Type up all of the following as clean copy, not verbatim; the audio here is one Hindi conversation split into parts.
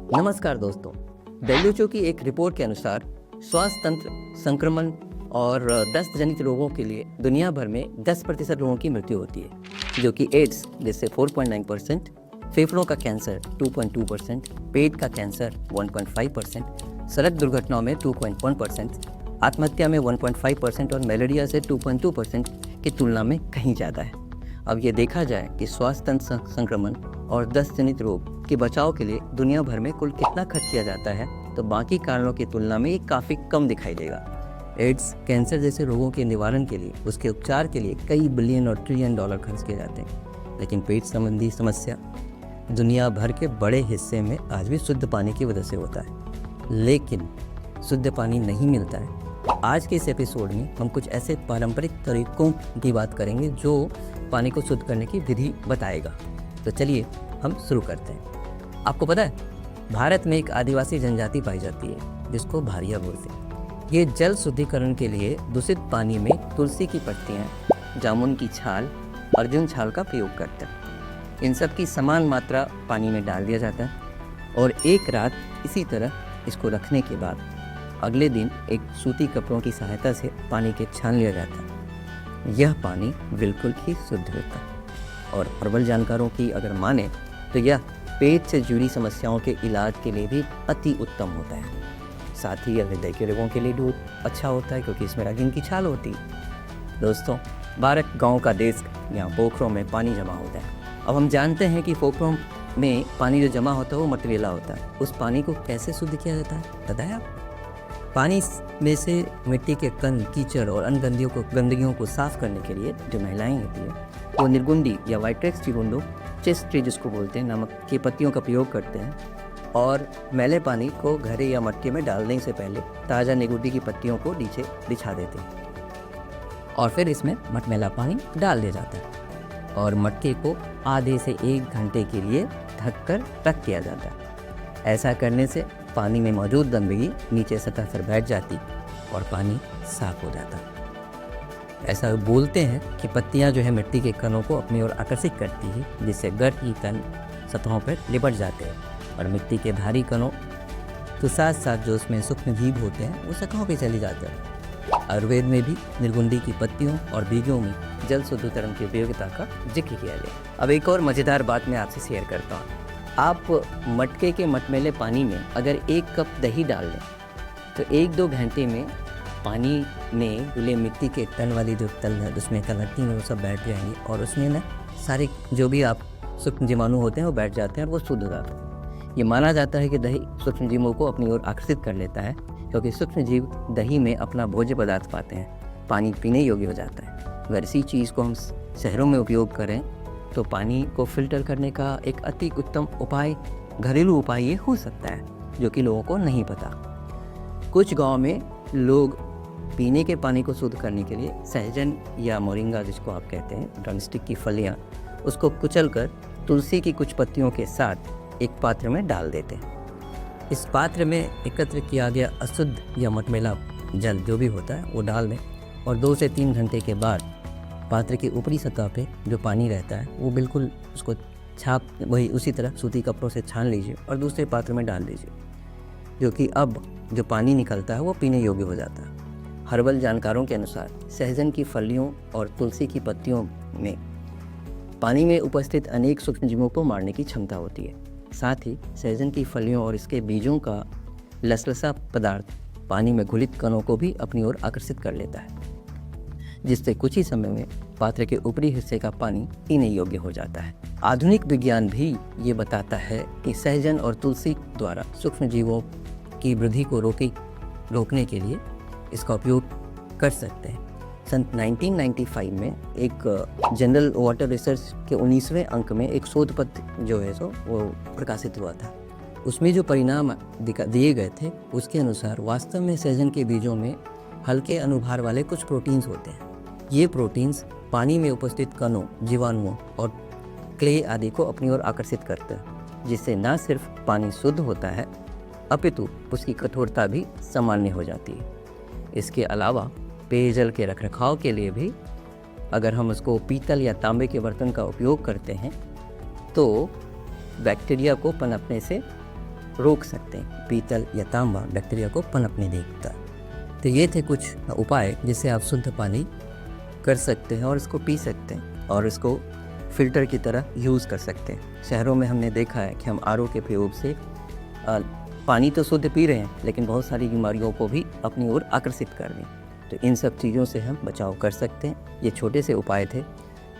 नमस्कार दोस्तों। WHO की एक रिपोर्ट के अनुसार श्वास तंत्र संक्रमण और दस्त जनित रोगों के लिए दुनिया भर में 10% लोगों की मृत्यु होती है, जो कि एड्स जिससे 4.9%, फेफड़ों का कैंसर 2.2%, पेट का कैंसर 1.5%, सड़क दुर्घटनाओं में 2.1%, आत्महत्या में 1.5% और मलेरिया से 2.2% की तुलना में कहीं ज़्यादा है। अब ये देखा जाए कि श्वास तंत्र संक्रमण और दस्त जनित रोग के बचाव के लिए दुनिया भर में कुल कितना खर्च किया जाता है, तो बाकी कारणों की तुलना में ये काफ़ी कम दिखाई देगा। एड्स, कैंसर जैसे रोगों के निवारण के लिए, उसके उपचार के लिए कई बिलियन और ट्रिलियन डॉलर खर्च किए जाते हैं, लेकिन पेट संबंधी समस्या दुनिया भर के बड़े हिस्से में आज भी शुद्ध पानी की वजह से होता है। लेकिन शुद्ध पानी नहीं मिलता है। आज के इस एपिसोड में हम कुछ ऐसे पारंपरिक तरीकों की बात करेंगे जो पानी को शुद्ध करने की विधि बताएगा। तो चलिए हम शुरू करते हैं। आपको पता है, भारत में एक आदिवासी जनजाति पाई जाती है जिसको भारिया बोलते हैं। ये जल शुद्धिकरण के लिए दूषित पानी में तुलसी की पत्तियाँ, जामुन की छाल, अर्जुन छाल का प्रयोग करते हैं। इन सब की समान मात्रा पानी में डाल दिया जाता है और एक रात इसी तरह इसको रखने के बाद अगले दिन एक सूती कपड़ों की सहायता से पानी के छान लिया जाता है। यह पानी बिल्कुल ही शुद्ध होता है और हर्बल जानकारों की अगर माने तो यह पेट से जुड़ी समस्याओं के इलाज के लिए भी अति उत्तम होता है। साथ ही यह हृदय के रोगों के लिए भी अच्छा होता है क्योंकि इसमें अर्जुन की छाल होती है। दोस्तों, भारत गाँव का देश, यहाँ पोखरों में पानी जमा होता है। अब हम जानते हैं कि पोखरों में पानी जो जमा होता है वो मटरेला होता है। उस पानी को कैसे शुद्ध किया जाता है बताया? पानी में से मिट्टी के कण, कीचड़ और अन्य गंदगियों को साफ करने के लिए जो महिलाएं होती है वो निर्गुंडी या वाइट्रेक्स चिरुंडो, चेस्ट ट्री जिसको बोलते हैं, नमक की पत्तियों का प्रयोग करते हैं और मैले पानी को घड़े या मटके में डालने से पहले ताज़ा निगुंडी की पत्तियों को नीचे बिछा देते हैं और फिर इसमें मटमैला पानी डाल दिया जाता है और मटके को आधे से 1 घंटे के लिए ढककर रख दिया जाता है। ऐसा करने से पानी में मौजूद गंदगी नीचे सतह पर बैठ जाती और पानी साफ हो जाता। ऐसा बोलते हैं कि पत्तियां जो है मिट्टी के कणों को अपनी ओर आकर्षित करती है, जिससे गर्द की कण सतहों पर लिपट जाते हैं और मिट्टी के भारी कणों तो साथ साथ जो उसमें सूक्ष्म जीव होते हैं वो सतहों पर चले जाते हैं। आयुर्वेद में भी निर्गुंडी की पत्तियों और बीजों में जल शुद्धिकरण की उपयोगिता का जिक्र किया गया। अब एक और मज़ेदार बात मैं आपसे शेयर करता हूँ। आप मटके के मटमैले पानी में अगर 1 कप दही डाल लें तो 1-2 घंटे में पानी में घुले मिट्टी के तन वाली जो तल है उसमें कलरती में वो सब बैठ जाएंगी और उसमें ना सारे जो भी आप सूक्ष्म जीवाणु होते हैं वो बैठ जाते हैं और वो शुद्ध हो जाता है। ये माना जाता है कि दही सूक्ष्म जीवों को अपनी ओर आकर्षित कर लेता है क्योंकि सूक्ष्म जीव दही में अपना भोज्य पदार्थ पाते हैं, पानी पीने योग्य हो जाता है। अगर इसी चीज़ को हम शहरों में उपयोग करें तो पानी को फिल्टर करने का एक अति उत्तम उपाय, घरेलू उपाय ये हो सकता है जो कि लोगों को नहीं पता। कुछ गांव में लोग पीने के पानी को शुद्ध करने के लिए सहजन या मोरिंगा जिसको आप कहते हैं, ड्रमस्टिक की फलियां, उसको कुचलकर तुलसी की कुछ पत्तियों के साथ एक पात्र में डाल देते हैं। इस पात्र में एकत्र किया गया अशुद्ध या मटमैला जल जो भी होता है वो डाल दें और 2 से 3 घंटे के बाद पात्र की ऊपरी सतह पे जो पानी रहता है वो बिल्कुल उसको वही उसी तरह सूती कपड़ों से छान लीजिए और दूसरे पात्र में डाल दीजिए, जो कि अब जो पानी निकलता है वो पीने योग्य हो जाता है। हर्बल जानकारों के अनुसार सहजन की फलियों और तुलसी की पत्तियों में पानी में उपस्थित अनेक सूक्ष्मजीवों को मारने की क्षमता होती है। साथ ही सहजन की फलियों और इसके बीजों का लसलसा पदार्थ पानी में घुलित कणों को भी अपनी ओर आकर्षित कर लेता है, जिससे कुछ ही समय में पात्र के ऊपरी हिस्से का पानी पीने योग्य हो जाता है। आधुनिक विज्ञान भी ये बताता है कि सहजन और तुलसी द्वारा सूक्ष्म जीवों की वृद्धि को रोकने के लिए इसका उपयोग कर सकते हैं। सन 1995 में एक जनरल वाटर रिसर्च के 19वें अंक में एक शोध पत्र जो है सो वो प्रकाशित हुआ था। उसमें जो परिणाम दिए गए थे उसके अनुसार वास्तव में सहजन के बीजों में हल्के अनुभार वाले कुछ प्रोटीन्स होते हैं। ये प्रोटीन्स पानी में उपस्थित कणों, जीवाणुओं और क्ले आदि को अपनी ओर आकर्षित करते हैं, जिससे न सिर्फ पानी शुद्ध होता है अपितु उसकी कठोरता भी सामान्य हो जाती है। इसके अलावा पेयजल के रखरखाव के लिए भी अगर हम उसको पीतल या तांबे के बर्तन का उपयोग करते हैं तो बैक्टीरिया को पनपने से रोक सकते हैं। पीतल या तांबा बैक्टीरिया को पनपने देता है। तो ये थे कुछ उपाय जिससे आप शुद्ध पानी कर सकते हैं और इसको पी सकते हैं और इसको फ़िल्टर की तरह यूज़ कर सकते हैं। शहरों में हमने देखा है कि हम आरओ के प्रयोग से पानी तो शुद्ध पी रहे हैं, लेकिन बहुत सारी बीमारियों को भी अपनी ओर आकर्षित कर रहे हैं। तो इन सब चीज़ों से हम बचाव कर सकते हैं। ये छोटे से उपाय थे,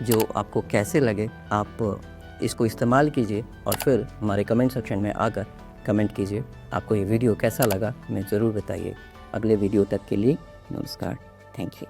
जो आपको कैसे लगे आप इसको इस्तेमाल कीजिए और फिर हमारे कमेंट सेक्शन में आकर कमेंट कीजिए। आपको ये वीडियो कैसा लगा हमें ज़रूर बताइए। अगले वीडियो तक के लिए नमस्कार, थैंक यू।